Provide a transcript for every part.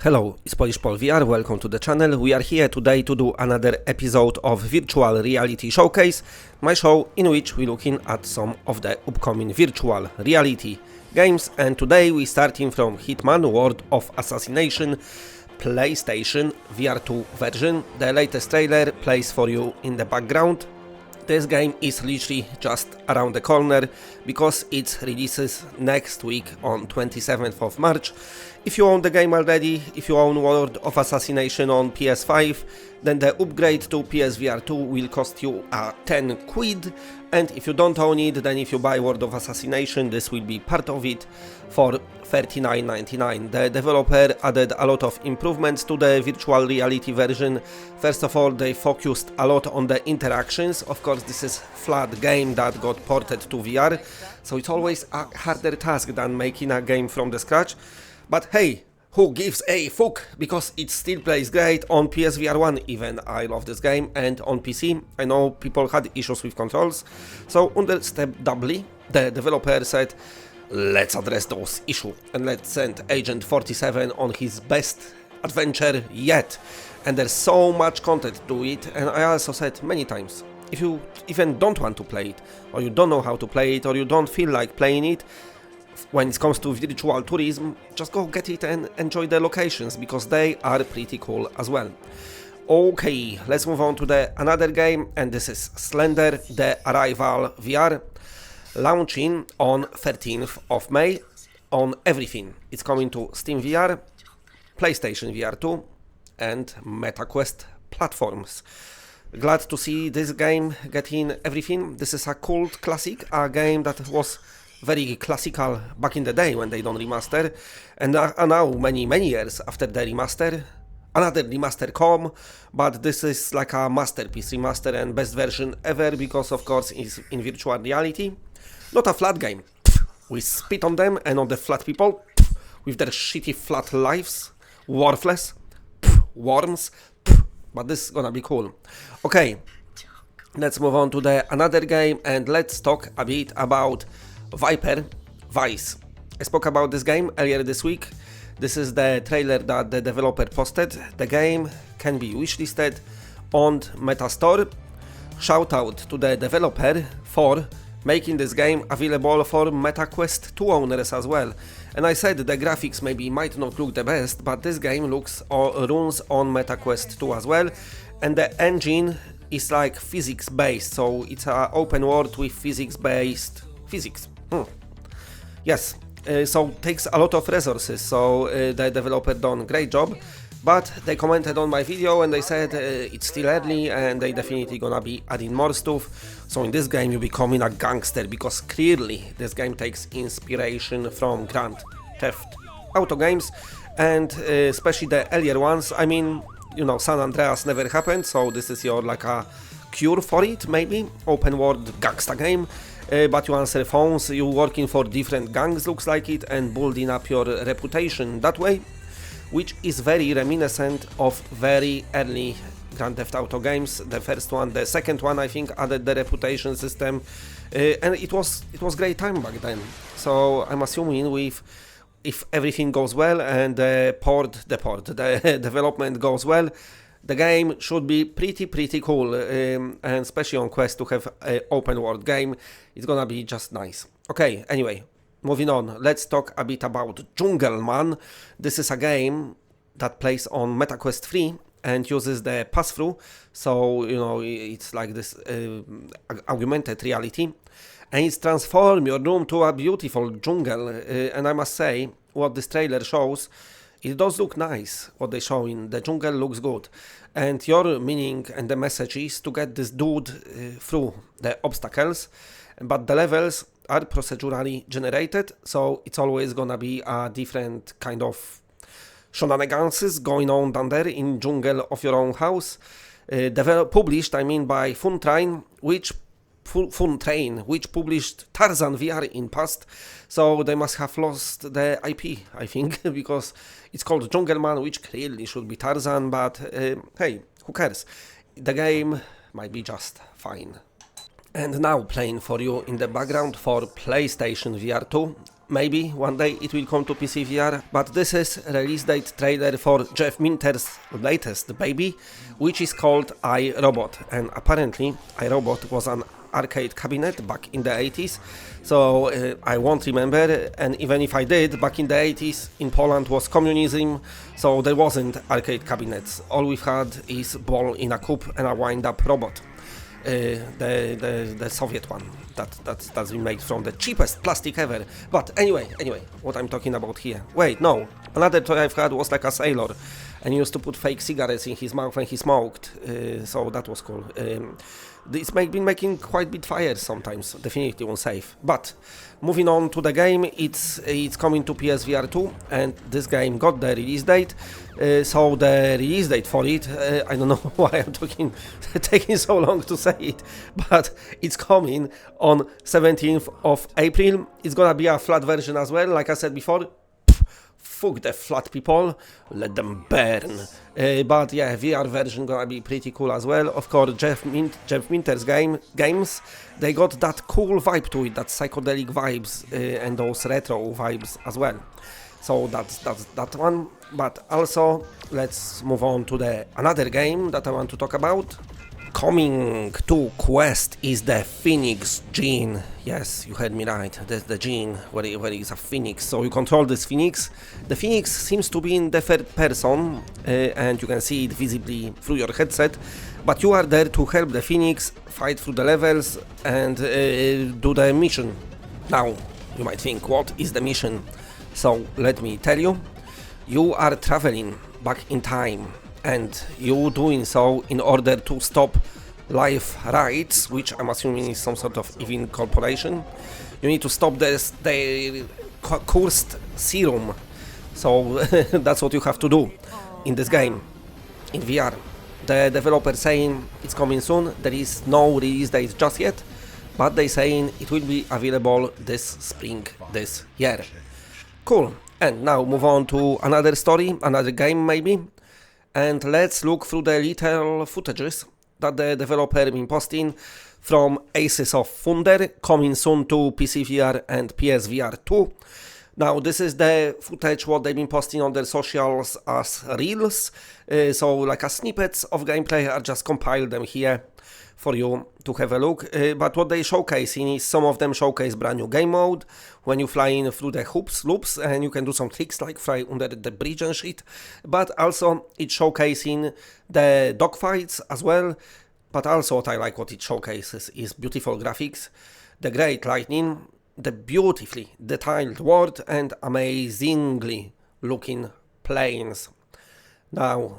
Hello, it's Polish Paul VR, welcome to the channel. We are here today to do another episode of Virtual Reality Showcase, my show in which we're looking at some of the upcoming virtual reality games, and today we're starting from Hitman World of Assassination PlayStation VR2 version. The latest trailer plays for you in the background. This game is literally just around the corner because it releases next week on 27th of March. If you own the game already, if you own World of Assassination on PS5, then the upgrade to PSVR2 will cost you 10 quid, and if you don't own it, then if you buy World of Assassination, this will be part of it for 39.99. The developer added a lot of improvements to the virtual reality version. First of all, they focused a lot on the interactions. Of course, this is flat game that got ported to VR, so it's always a harder task than making a game from the scratch. But hey, who gives a fuck, because it still plays great on PSVR1 even. I love this game, and on PC I know people had issues with controls, so understandably the developer said, let's address those issues and let's send Agent 47 on his best adventure yet. And there's so much content to it, and I also said many times, if you even don't want to play it, or you don't know how to play it, or you don't feel like playing it, when it comes to virtual tourism, just go get it and enjoy the locations, because they are pretty cool as well. Okay, let's move on to another game, and this is Slender the Arrival VR, launching on 13th of May on everything. It's coming to Steam VR, PlayStation VR2 and MetaQuest platforms. Glad to see this game getting everything. This is a cult classic, a game that was very classical back in the day when they don't remaster, and now many years after the remaster, another remaster come, but this is like a masterpiece remaster and best version ever, because of course it's in virtual reality. Not a flat game. We spit on them and on the flat people with their shitty flat lives, worthless worms, but this is gonna be cool. Okay, let's move on to another game, and let's talk a bit about Vice. I spoke about this game earlier this week. This is the trailer that the developer posted. The game can be wishlisted on Metastore. Shout out to the developer for making this game available for MetaQuest 2 owners as well. And I said the graphics maybe might not look the best, but this game runs on MetaQuest 2 as well, and the engine is like physics based, so it's an open world with physics based physics. Yes, so takes a lot of resources, so the developer done great job, but they commented on my video and they said it's still early and they definitely gonna be adding more stuff. So in this game you're becoming a gangster, because clearly this game takes inspiration from Grand Theft Auto games, and especially the earlier ones. I mean, you know, San Andreas never happened, so this is your like a cure for it, maybe open world gangsta game. But you answer phones, you working for different gangs, looks like it, and building up your reputation that way, which is very reminiscent of very early Grand Theft Auto games. The first one, the second one, I think, added the reputation system, and it was great time back then. So I'm assuming if everything goes well and the development goes well, the game should be pretty cool, and especially on Quest to have an open world game, it's gonna be just nice. Okay, anyway, moving on, let's talk a bit about Jungleman. This is a game that plays on MetaQuest 3 and uses the pass-through, so you know it's like this augmented reality, and it's transform your room to a beautiful jungle. And I must say, what this trailer shows, it does look nice. What they show in the jungle looks good, and your meaning and the message is to get this dude through the obstacles, but the levels are procedurally generated, so it's always gonna be a different kind of shenanigans going on down there in jungle of your own house. Published, I mean, by Funtrain, which published Tarzan VR in past, so they must have lost the IP, I think, because it's called Jungleman, which clearly should be Tarzan, but hey, who cares? The game might be just fine. And now playing for you in the background for PlayStation VR2. Maybe one day it will come to PCVR, but this is release date trailer for Jeff Minter's latest baby, which is called iRobot. And apparently iRobot was an arcade cabinet back in the 80s, so I won't remember, and even if I did, back in the 80s in Poland was communism, so there wasn't arcade cabinets. All we've had is ball in a cup and a wind-up robot. The Soviet one that's been made from the cheapest plastic ever. But anyway, what I'm talking about here. Wait, no, another toy I've had was like a sailor, and he used to put fake cigarettes in his mouth when he smoked. So that was cool. It's been making quite bit fires sometimes, definitely unsafe. But moving on to the game, it's coming to PSVR2, and this game got the release date. So the release date for it, I don't know why I'm taking so long to say it, but it's coming on 17th of April. It's gonna be a flat version as well, like I said before. Fuck the flat people, let them burn. But yeah, VR version gonna be pretty cool as well. Of course, Jeff Minter's games, they got that cool vibe to it, that psychedelic vibes and those retro vibes as well. So that's that one. But also, let's move on to another game that I want to talk about. Coming to Quest is the Phoenix Gene. Yes, you heard me right. That's the gene where it is a phoenix. So you control this phoenix. The phoenix seems to be in the third person, and you can see it visibly through your headset. But you are there to help the phoenix fight through the levels and do the mission. Now, you might think, what is the mission? So let me tell you. You are traveling back in time, and you doing so in order to stop life rights, which I'm assuming is some sort of evil corporation. You need to stop the cursed serum. So that's what you have to do in this game, in VR. The developer saying it's coming soon. There is no release date just yet, but they saying it will be available this spring, this year. Cool. And now move on to another story, another game maybe. And let's look through the little footages that the developer been posting from Aces of Thunder, coming soon to PCVR and PSVR2. Now this is the footage what they've been posting on their socials as reels, so like a snippets of gameplay. I just compiled them here for you to have a look, but what they showcasing is some of them showcase brand new game mode when you fly in through the loops, and you can do some tricks like fly under the bridge and shit, but also it's showcasing the dogfights as well. But also what I like what it showcases is beautiful graphics, the great lighting, the beautifully detailed world, and amazingly looking planes. Now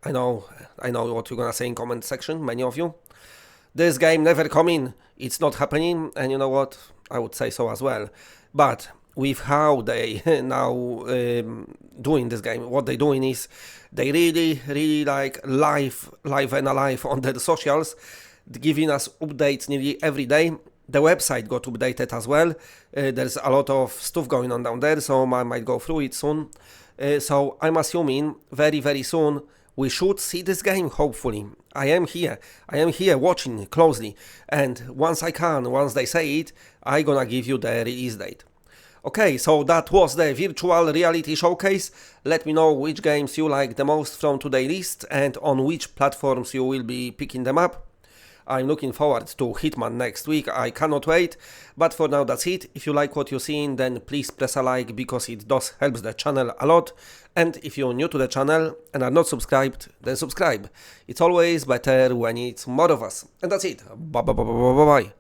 I know what you're gonna say in comment section, many of you. This game never coming, it's not happening, and you know what, I would say so as well. But with how they now doing this game, what they doing is they really like live and alive on the socials, giving us updates nearly every day. The website got updated as well. There's a lot of stuff going on down there, so I might go through it soon. So I'm assuming very soon we should see this game, hopefully. I am here watching closely, and once they say it, I'm gonna give you the release date. Okay, so that was the virtual reality showcase. Let me know which games you like the most from today's list and on which platforms you will be picking them up. I'm looking forward to Hitman next week, I cannot wait, but for now that's it. If you like what you're seeing, then please press a like, because it does help the channel a lot. And if you're new to the channel and are not subscribed, then subscribe. It's always better when it's more of us. And that's it. Bye bye.